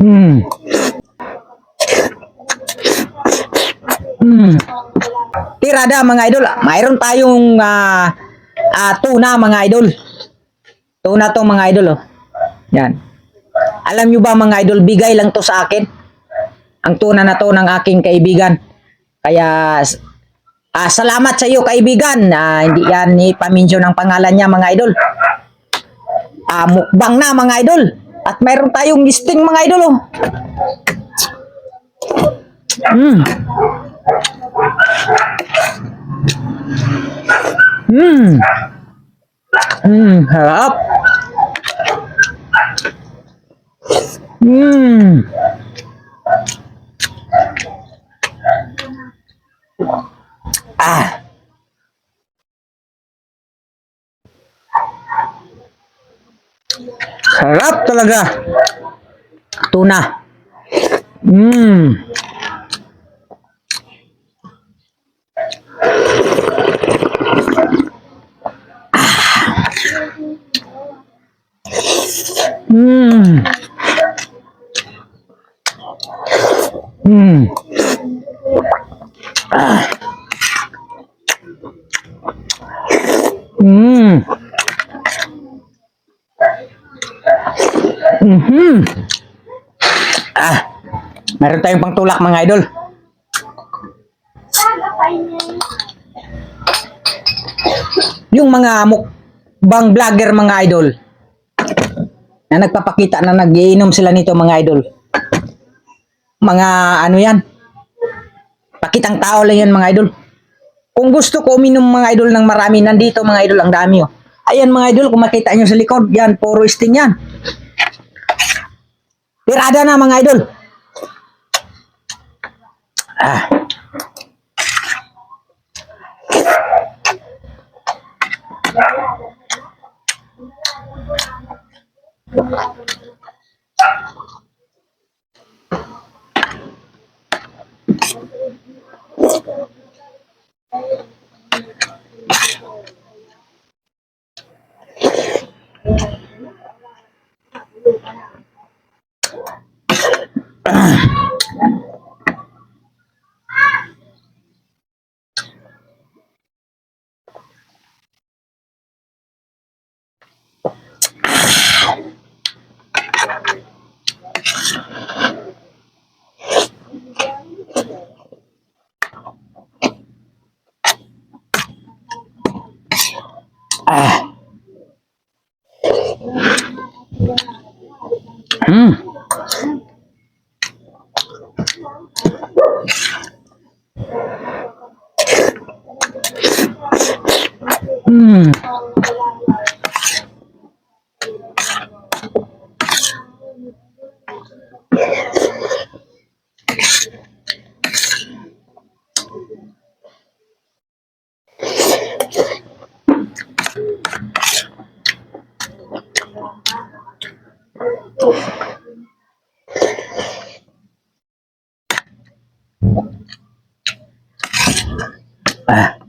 Hmm. Hmm. Tirada mga idol, mayroon tayong tuna mga idol. Tuna to mga idol oh. Yan. Alam nyo ba mga idol, bigay lang to sa akin. Ang tuna na to ng aking kaibigan. Kaya salamat sa iyo kaibigan. Hindi yan ipaminjo ng pangalan niya mga idol. Mukbang na mga idol. At mayroon tayong gisting mga idol oh. Mm. Mm. Harap. Mm. Sarap talaga. Tuna. Mm. Mm. Mm. Mm. Mhm. Meron tayong pangtulak mga idol. Yung mga mukbang vlogger mga idol na nagpapakita na nagiinom sila nito mga idol. Mga ano yan? Pakitang tao lang yan mga idol. Kung gusto ko uminom mga idol ng marami, nandito mga idol ang dami oh. Ayan mga idol, kung makita nyo sa likod, yan, puro sting yan. Tirada na mga idol. Hmm. Hmm. Ah.